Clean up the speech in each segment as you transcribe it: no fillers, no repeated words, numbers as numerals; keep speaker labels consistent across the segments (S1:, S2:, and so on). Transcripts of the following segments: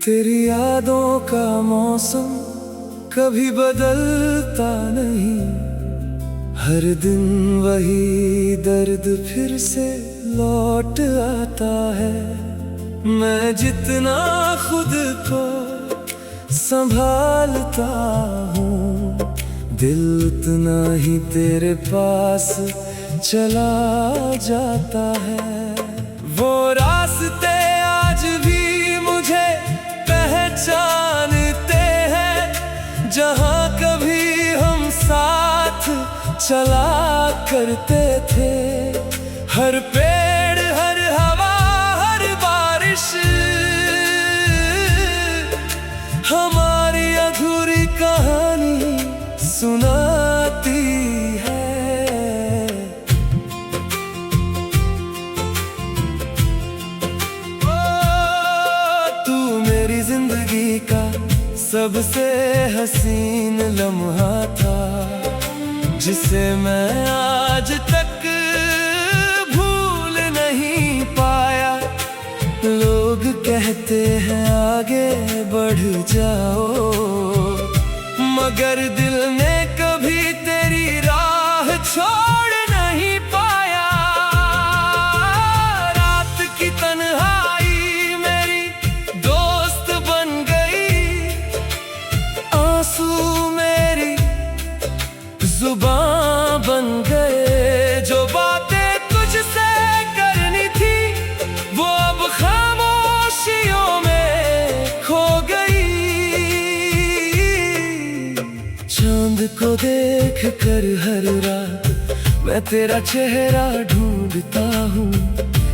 S1: तेरी यादों का मौसम कभी बदलता नहीं, हर दिन वही दर्द फिर से लौट आता है। मैं जितना खुद को संभालता हूँ, दिल उतना ही तेरे पास चला जाता है। वो रास्ते आज भी मुझे पहचानते हैं, जहाँ कभी हम साथ चला करते थे। हर पेड़, हर हवा, हर बारिश हमारी अधूरी कहानी सुनाती है। तू मेरी जिंदगी का सबसे हसीन लम्हा था, जिसे मैं आज तक भूल नहीं पाया। लोग कहते हैं आगे बढ़ जाओ, मगर दिल ने कभी तेरी राह छोड़ नहीं पाया। रात की तन्हाई मेरी दोस्त बन गई, आंसू मेरी जुबान बन गए। जो बातें तुझसे करनी थी वो अब खामोशियों में खो गई। चांद को देख कर हर रात मैं तेरा चेहरा ढूंढता हूँ,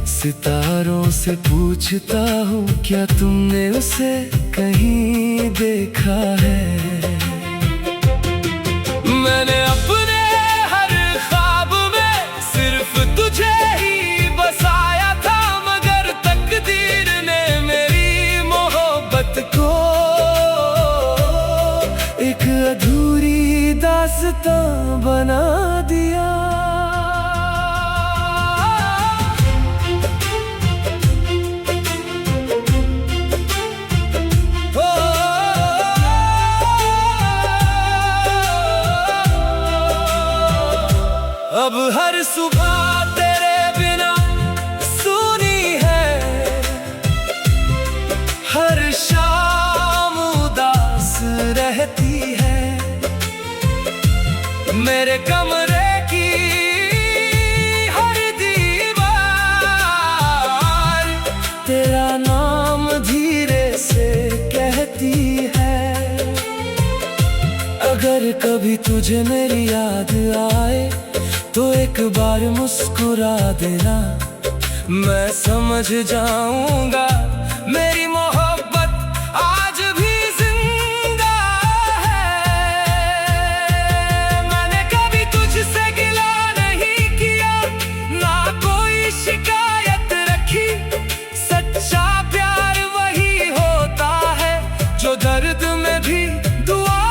S1: सितारों से पूछता हूँ क्या तुमने उसे कहीं देखा है। मैंने अपने हर ख्वाब में सिर्फ तुझे ही बसाया था, मगर तकदीर ने मेरी मोहब्बत को एक अधूरी दास्तां बना दिया। अब हर सुबह तेरे बिना सुनी है, हर शाम उदास रहती है। मेरे कमरे की हर दीवार तेरा नाम धीरे से कहती है। अगर कभी तुझे मेरी याद आए तो एक बार मुस्कुरा देना, मैं समझ जाऊंगा मेरी मोहब्बत आज भी जिंदा है। मैंने कभी तुझसे गिला नहीं किया, ना कोई शिकायत रखी। सच्चा प्यार वही होता है जो दर्द में भी दुआ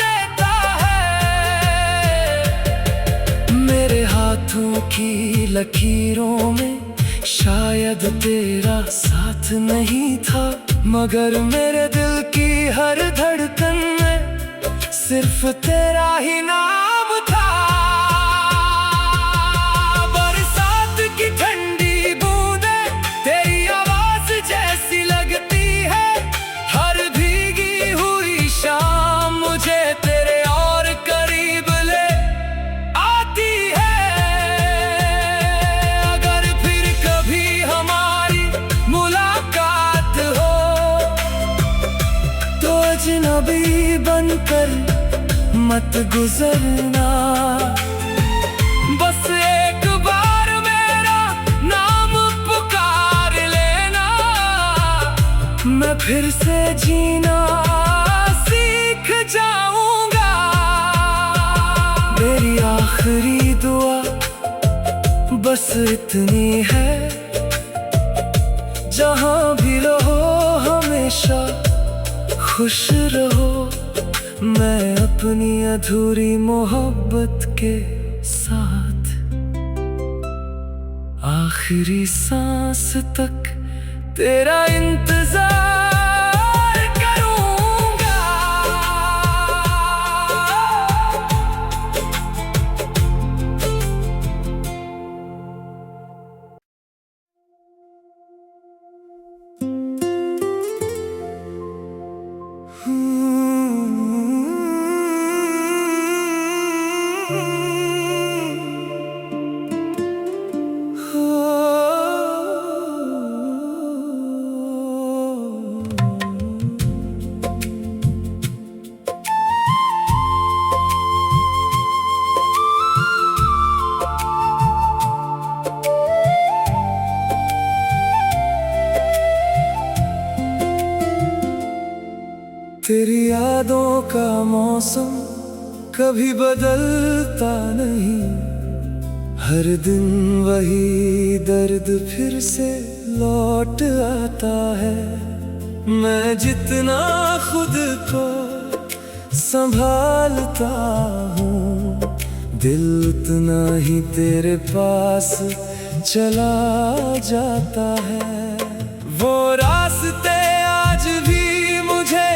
S1: देता है। मेरे हाथों की लकीरों में शायद तेरा साथ नहीं था, मगर मेरे दिल की हर धड़कन में सिर्फ तेरा ही नाम था। बरसात की ठंडी बूंदें तेरी आवाज जैसी लगती है, हर भीगी हुई शाम मुझे तेरे और करीब ले आती है। अगर फिर कभी हमारी मुलाकात हो तो अजनबी बनकर मत गुजरना। बस एक बार मेरा नाम पुकार लेना, मैं फिर से जीना सीख जाऊंगा। मेरी आखिरी दुआ बस इतनी है, जहाँ भी रहो हमेशा खुश रहो। मैं अपनी अधूरी मोहब्बत के साथ आखिरी सांस तक तेरा इंतजार यादों का मौसम कभी बदलता नहीं, हर दिन वही दर्द फिर से लौट आता है। मैं जितना खुद को संभालता हूँ, दिल उतना ही तेरे पास चला जाता है। वो रास्ते आज भी मुझे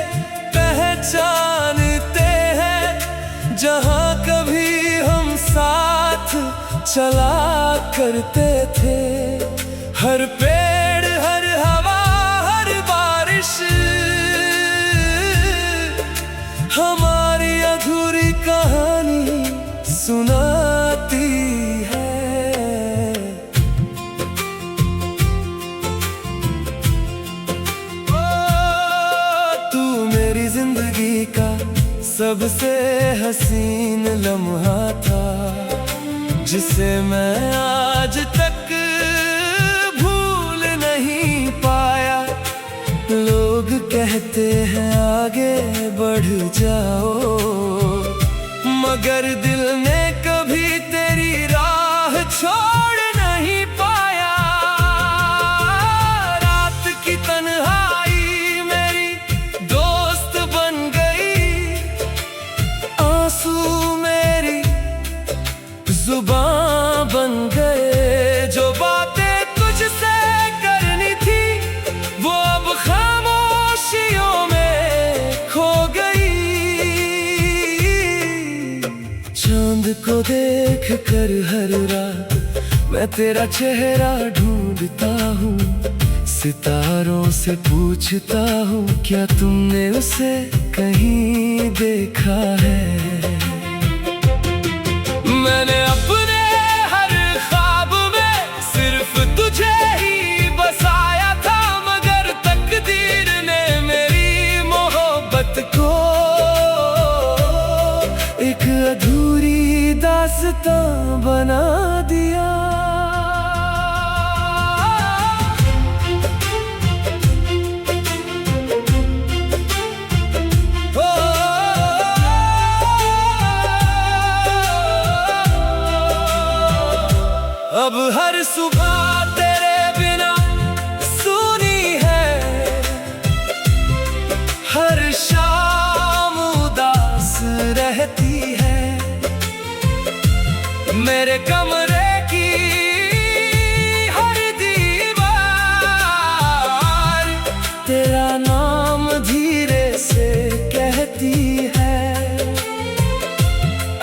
S1: पहचानते हैं, जहाँ कभी हम साथ चला करते थे। हर पेड़, हर हवा, हर बारिश हमारी अधूरी कहानी सुनाती है। जिंदगी का सबसे हसीन लम्हा था, जिसे मैं आज तक भूल नहीं पाया। लोग कहते हैं आगे बढ़ जाओ, मगर दिल ने कभी तेरी राह छोड़ नहीं पाया। रात की तन्हाई मेरी दोस्त बन गई, आंसू मेरी जुबान बन गए। जो बातें तुझसे करनी थी वो अब खामोशियों में खो गई। चांद को देख कर हर रात मैं तेरा चेहरा ढूंढता हूँ, सितारों से पूछता हूँ क्या तुमने उसे कहीं देखा है। मैंने अपने हर ख्वाब में सिर्फ तुझे ही बसाया था, मगर तकदीर ने मेरी मोहब्बत को एक अधूरी दास्तां बना दिया। अब हर सुबह तेरे बिना सुनी है, हर शाम उदास रहती है। मेरे कमरे की हर दीवार तेरा नाम धीरे से कहती है।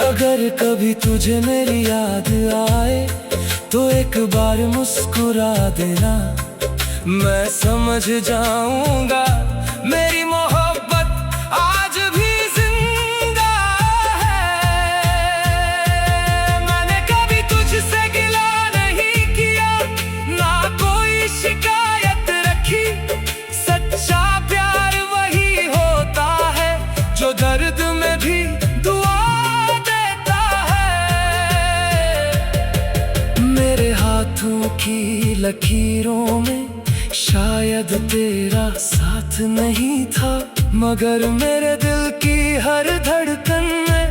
S1: अगर कभी तुझे मेरी याद आए तो एक बार मुस्कुरा देना, मैं समझ जाऊंगा मेरी मोहब्बत आज भी जिंदा है। मैंने कभी तुझसे गिला नहीं किया, ना कोई शिकायत रखी। सच्चा प्यार वही होता है जो दर्द में भी दुआ देता है। मेरे हाथों की लकीरों में शायद तेरा साथ नहीं था, मगर मेरे दिल की हर धड़कन में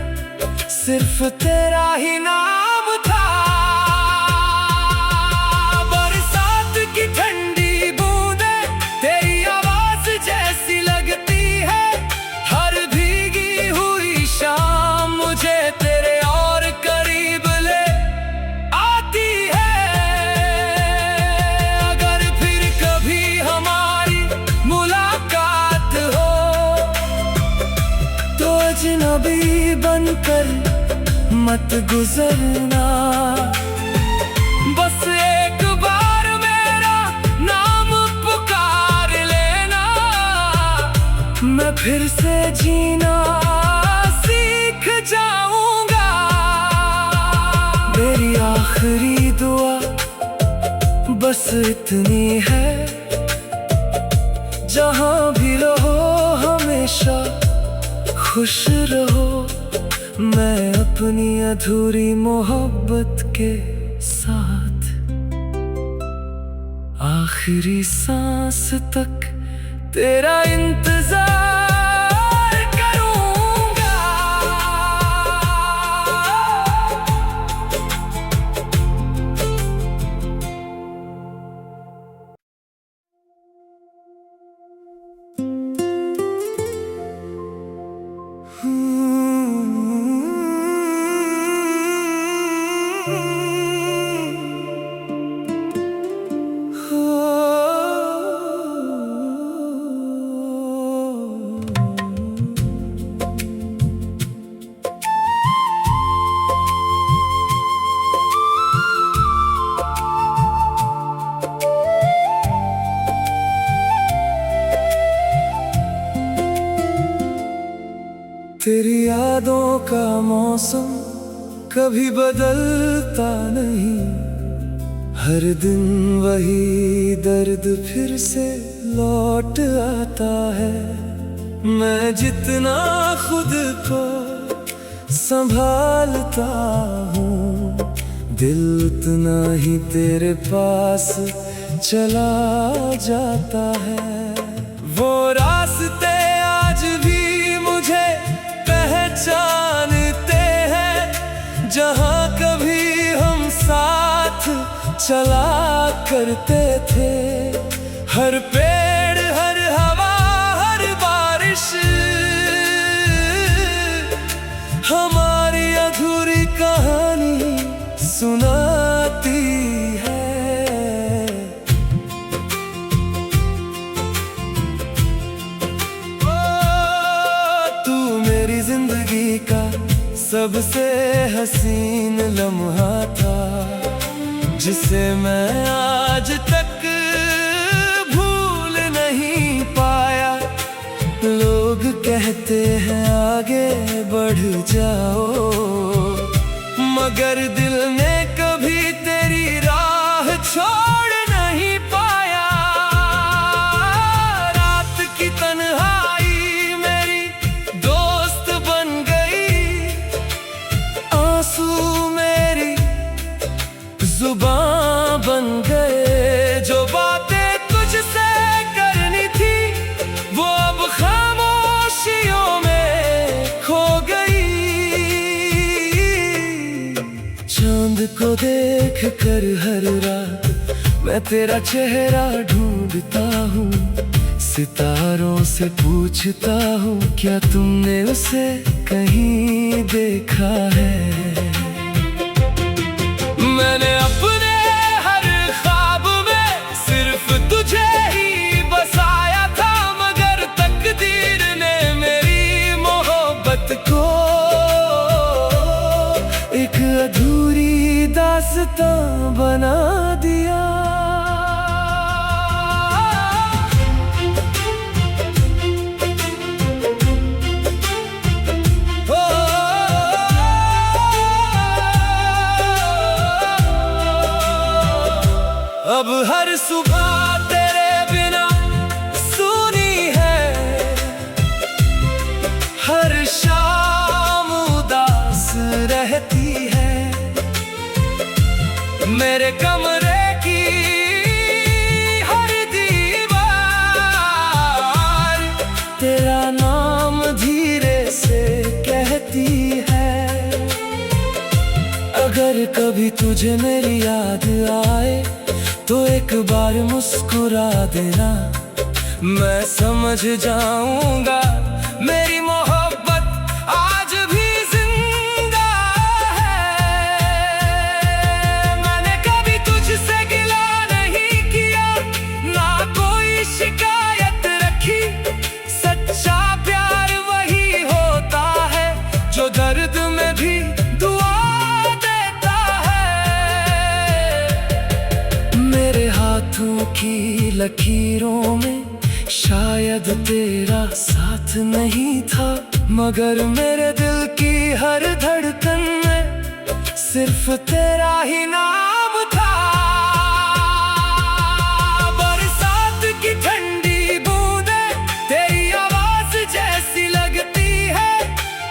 S1: सिर्फ तेरा ही नाम था। बरसात की ठंडी बूंदें तेरी आवाज जैसी लगती है, हर भीगी हुई शाम मुझे तेरे और करीब ले आती है। अगर फिर कभी हमारी मुलाकात हो तो अजनबी बनकर मत गुजरना। बस एक बार मेरा नाम पुकार लेना, मैं फिर से जीना सीख जाऊंगा। मेरी आखिरी दुआ बस इतनी है, जहां भी रहो हमेशा खुश रहो। मैं अपनी अधूरी मोहब्बत के साथ आखिरी सांस तक तेरा इंतजार करूं। यादों का मौसम कभी बदलता नहीं, हर दिन वही दर्द फिर से लौट आता है। मैं जितना खुद को संभालता हूँ, दिल उतना ही तेरे पास चला जाता है। वो रास्ते आज भी मुझे पहचानते हैं, जहाँ कभी हम साथ चला करते थे। हर पेड़, हर हवा, हर बारिश हमारी अधूरी कहानी सुनाती है। ओ, तू मेरी जिंदगी का सबसे हसीन लम्हा था, जिसे मैं आज तक भूल नहीं पाया। लोग कहते हैं आगे बढ़ जाओ, मगर दिल ने कभी तेरी राह छोड़ नहीं पाया। रात की तन्हाई मेरी दोस्त बन गई, आंसू मेरी जुबान बन गए। जो बातें तुझसे करनी थी वो अब खामोशियों में खो गई। चांद को देख कर हर रात मैं तेरा चेहरा ढूंढता हूँ, सितारों से पूछता हूँ क्या तुमने उसे कहीं देखा है। मैंने अपने हर ख्वाब में सिर्फ तुझे ही बसाया था, मगर तकदीर ने मेरी मोहब्बत को एक अधूरी दास्तां बना दिया। अब हर सुबह तेरे बिना सुनी है, हर शाम उदास रहती है। मेरे कमरे की हर दीवार तेरा नाम धीरे से कहती है। अगर कभी तुझे मेरी याद आए तो एक बार मुस्कुरा देना, मैं समझ जाऊंगा मेरी मोहब्बत आज भी जिंदा है। मैंने कभी तुझसे गिला नहीं किया, ना कोई शिकायत रखी। सच्चा प्यार वही होता है जो दर्द में भी दुआ देता है। मेरे हाथों की लकीरों में शायद तेरा साथ नहीं था, मगर मेरे दिल की हर धड़कन में सिर्फ तेरा ही नाम था। बरसात की ठंडी बूंदें तेरी आवाज जैसी लगती है,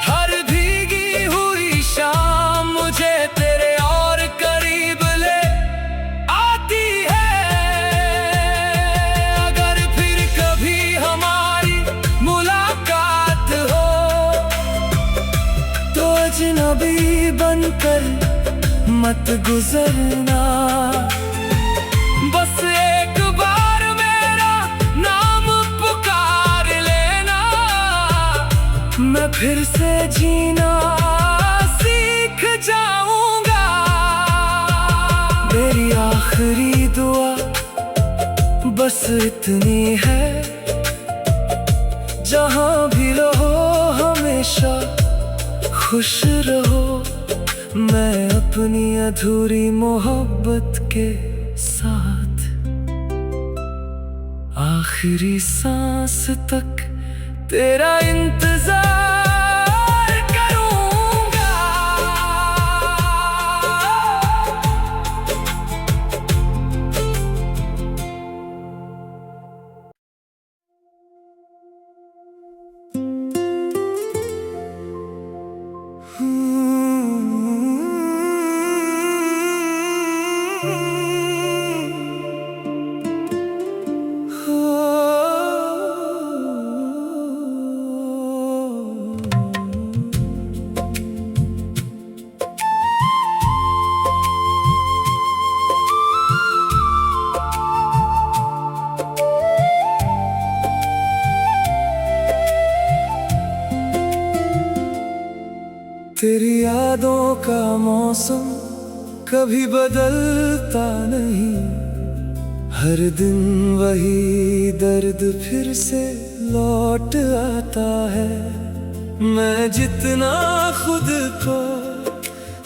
S1: हर भीगी हुई शाम मुझे तेरे और करीब ले आती है। अगर फिर कभी हमारी मुलाकात हो तो अजनबी बनकर मत गुजरना। बस एक बार मेरा नाम पुकार लेना, मैं फिर से जीना सीख जाऊंगा। मेरी आखिरी दुआ बस इतनी है, जहां भी रहो हमेशा खुश रहो। मैं अपनी अधूरी मोहब्बत के साथ आखिरी सांस तक तेरा इंतजार करूं। का मौसम कभी बदलता नहीं, हर दिन वही दर्द फिर से लौट आता है। मैं जितना खुद को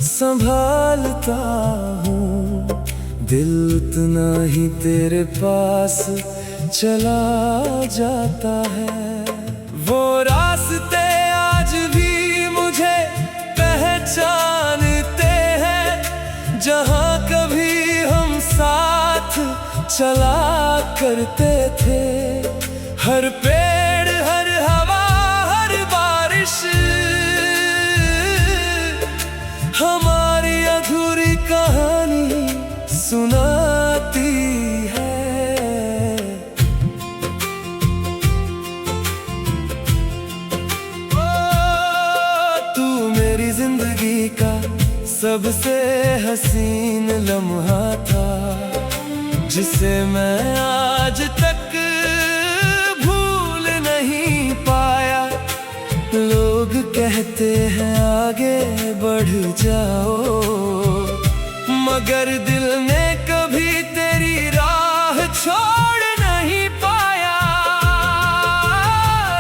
S1: संभालता हूँ, दिल उतना ही तेरे पास चला जाता है। वो रास्ते आज भी मुझे पहचानते हैं, जहाँ कभी हम साथ चला करते थे। हर पेड़, हर हवा, हर बारिश हमारी अधूरी कहानी सुनाती है। तू मेरी जिंदगी का सबसे हसीन लम्हा था, जिसे मैं आज तक भूल नहीं पाया। लोग कहते हैं आगे बढ़ जाओ, मगर दिल ने कभी तेरी राह छोड़ नहीं पाया।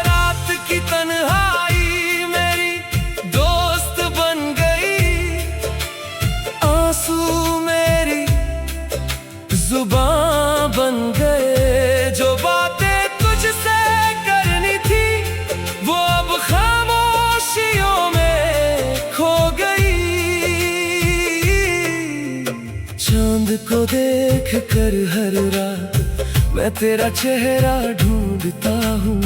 S1: रात की तन्हाई मेरी दोस्त बन गई, आंसू मेरी जुबान बन गए। जो बातें तुझसे करनी थी वो अब खामोशियों में खो गई। चांद को देख कर हर रात मैं तेरा चेहरा ढूंढता हूँ,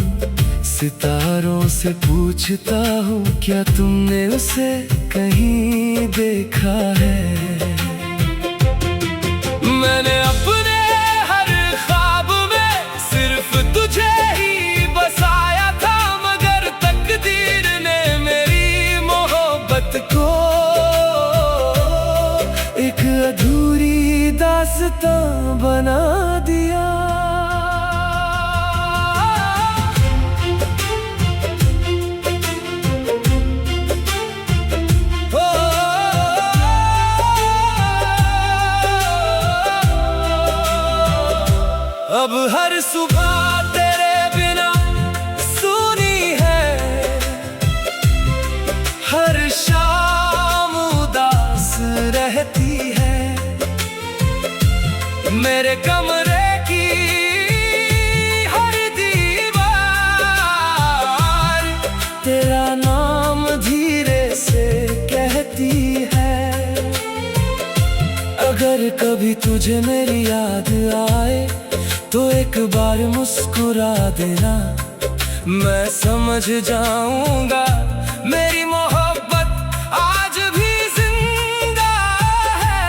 S1: सितारों से पूछता हूँ क्या तुमने उसे कहीं देखा है। मैंने अपने हर ख्वाब में सिर्फ तुझे ही बसाया था, मगर तकदीर ने मेरी मोहब्बत को एक अधूरी दास्तां बना दिया। अब हर सुबह तेरे बिना सुनी है, हर शाम उदास रहती है। मेरे कमरे की हर दीवार तेरा नाम धीरे से कहती है। अगर कभी तुझे मेरी याद आए तो एक बार मुस्कुरा देना, मैं समझ जाऊंगा मेरी मोहब्बत आज भी जिंदा है।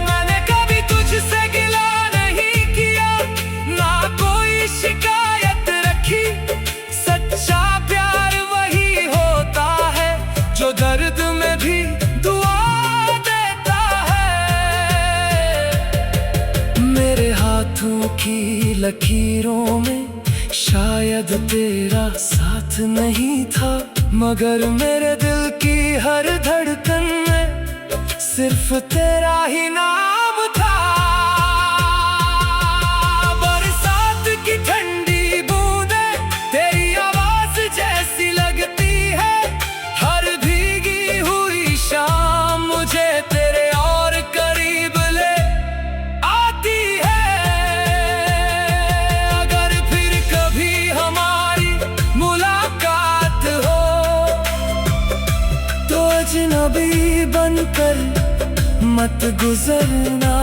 S1: मैंने कभी तुझसे गिला नहीं किया, ना कोई शिकायत रखी। सच्चा प्यार वही होता है जो दर्द में भी दुआ देता है। मेरे हाथों की लकीरों में शायद तेरा साथ नहीं था, मगर मेरे दिल की हर धड़कन में सिर्फ तेरा ही नाम था। बरसात की ठंडी बूंदें तेरी आवाज जैसी लगती है, हर भीगी हुई शाम मुझे तेरे और करीब ले आती है। अगर फिर कभी हमारी मुलाकात हो तो अजनबी बनकर मत गुजरना।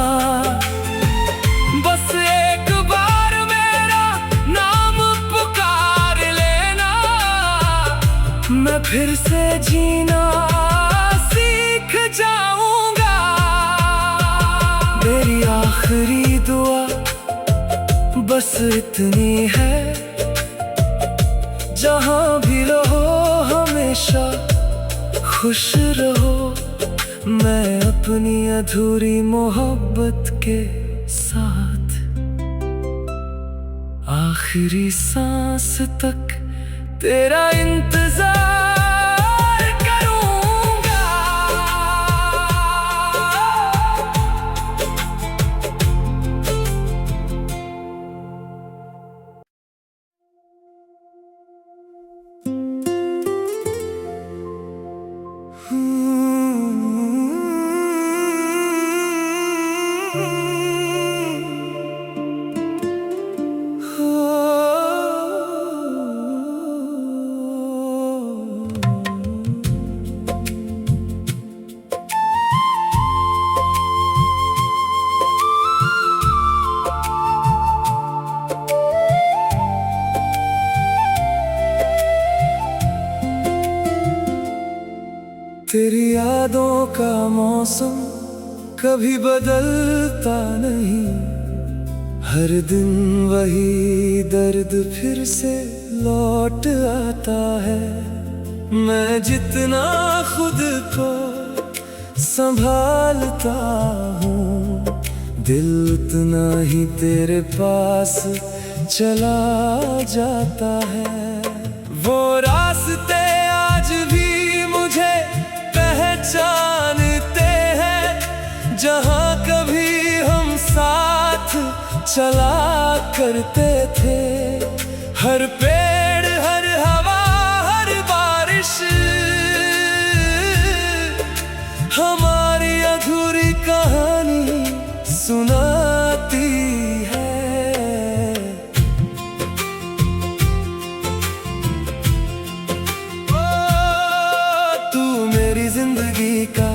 S1: बस एक बार मेरा नाम पुकार लेना, मैं फिर से जीना सीख जाऊंगा। मेरी आखिरी दुआ बस इतनी है, जहां भी रहो हमेशा खुश रहो। मैं अपनी अधूरी मोहब्बत के साथ आखिरी सांस तक तेरा इंतजार करूंगा। का मौसम कभी बदलता नहीं, हर दिन वही दर्द फिर से लौट आता है। मैं जितना खुद को संभालता हूँ, दिल उतना ही तेरे पास चला जाता है। वो रास्ते आज भी मुझे पहचानते हैं, जहाँ कभी हम साथ चला करते थे। हर पेड़, हर हवा, हर बारिश हमारी अधूरी कहानी सुनाती है। ओ, तू मेरी जिंदगी का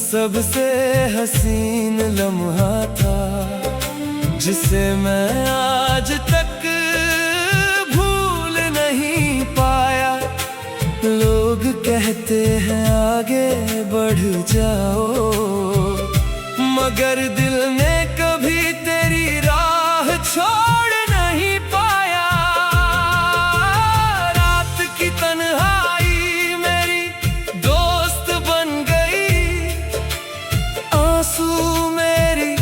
S1: सबसे हसीन लम्हा था, जिसे मैं आज तक भूल नहीं पाया। लोग कहते हैं आगे बढ़ जाओ, मगर दिल ने कभी तेरी राह छोड़ नहीं पाया। रात की तन्हाई मेरी दोस्त बन गई, आंसू मेरी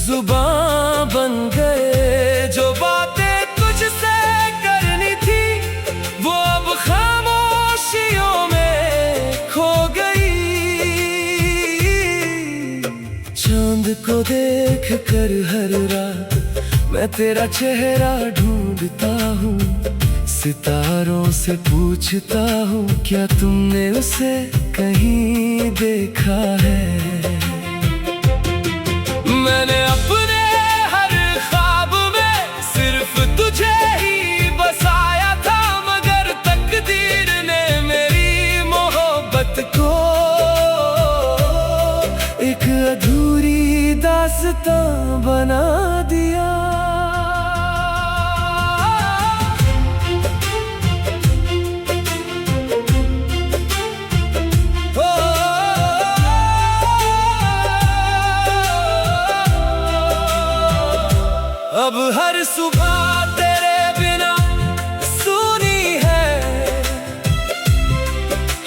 S1: जुबान बन गए। जो बातें तुझसे करनी थी वो अब खामोशियों में खो गई। चांद को देख कर हर रात मैं तेरा चेहरा ढूंढता हूँ, सितारों से पूछता हूँ क्या तुमने उसे कहीं देखा है। मैंने अपने हर ख्वाब में सिर्फ तुझे ही बसाया था, मगर तकदीर ने मेरी मोहब्बत को एक अधूरी दास्तां बना दिया। अब हर सुबह तेरे बिना सुनी है,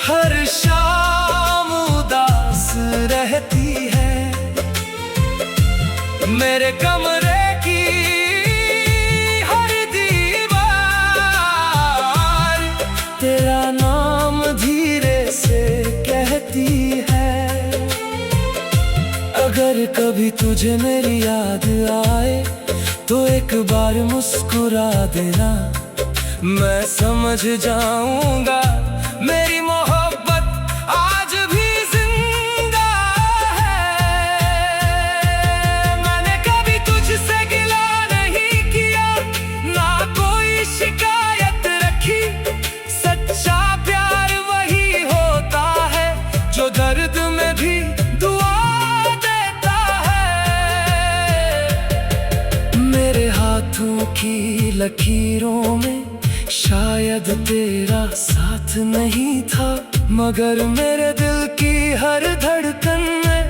S1: हर शाम उदास रहती है। मेरे कमरे की हर दीवार तेरा नाम धीरे से कहती है। अगर कभी तुझे मेरी याद आए तो एक बार मुस्कुरा देना, मैं समझ जाऊंगा मेरी मोहब्बत आज भी जिंदा है। मैंने कभी तुझसे गिला नहीं किया, ना कोई शिकायत रखी। सच्चा प्यार वही होता है जो दर्द में भी दुआ देता है। मेरे हाथों की लकीरों में शायद तेरा साथ नहीं था, मगर मेरे दिल की हर धड़कन में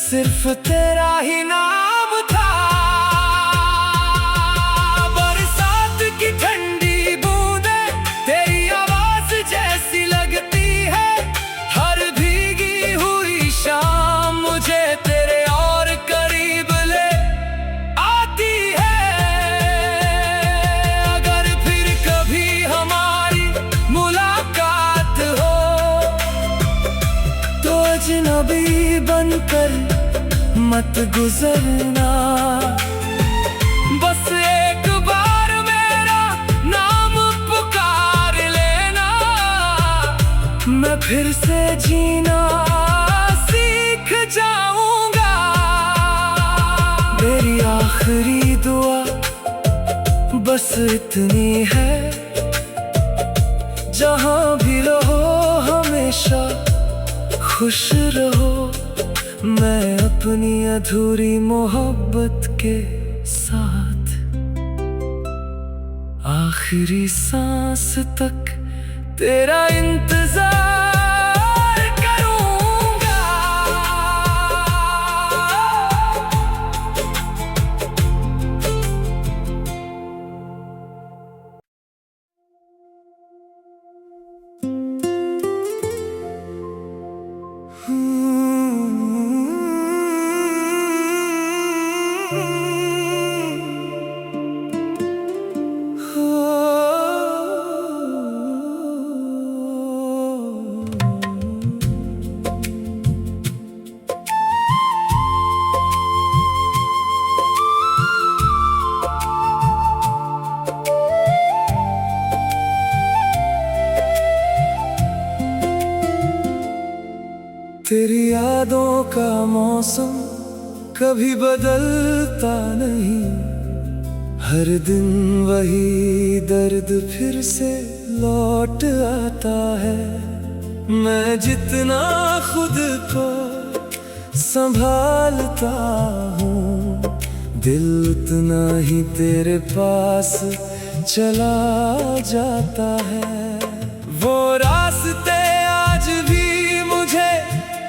S1: सिर्फ तेरा ही नाम था। बरसात की ठंडी बूंदें तेरी आवाज जैसी लगती है, हर भीगी हुई शाम मुझे तेरे और करीब ले आती है। अगर फिर कभी हमारी मुलाकात हो तो अजनबी बनकर मत गुजरना। बस एक बार मेरा नाम पुकार लेना, मैं फिर से जीना सीख जाऊंगा। मेरी आखिरी दुआ बस इतनी है, जहां भी रहो हमेशा खुश रहो। मैं अपनी अधूरी मोहब्बत के साथ आखिरी सांस तक तेरा इंतजार करूंगा। का मौसम कभी बदलता नहीं, हर दिन वही दर्द फिर से लौट आता है। मैं जितना खुद को संभालता हूँ, दिल उतना ही तेरे पास चला जाता है। वो रास्ते आज भी मुझे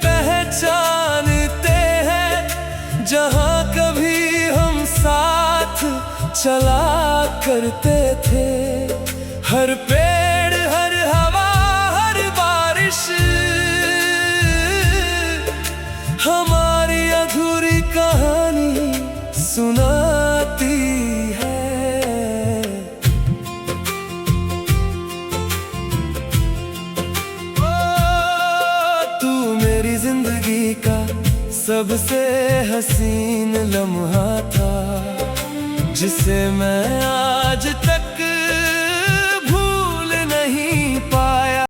S1: पहचानते हैं, जहाँ कभी हम साथ चला करते थे। हर पेड़, हर हवा, हर बारिश हमारी अधूरी कहानी सुनाती है। ओ, तू मेरी जिंदगी का सबसे हसीन लम्हा था, जिसे मैं आज तक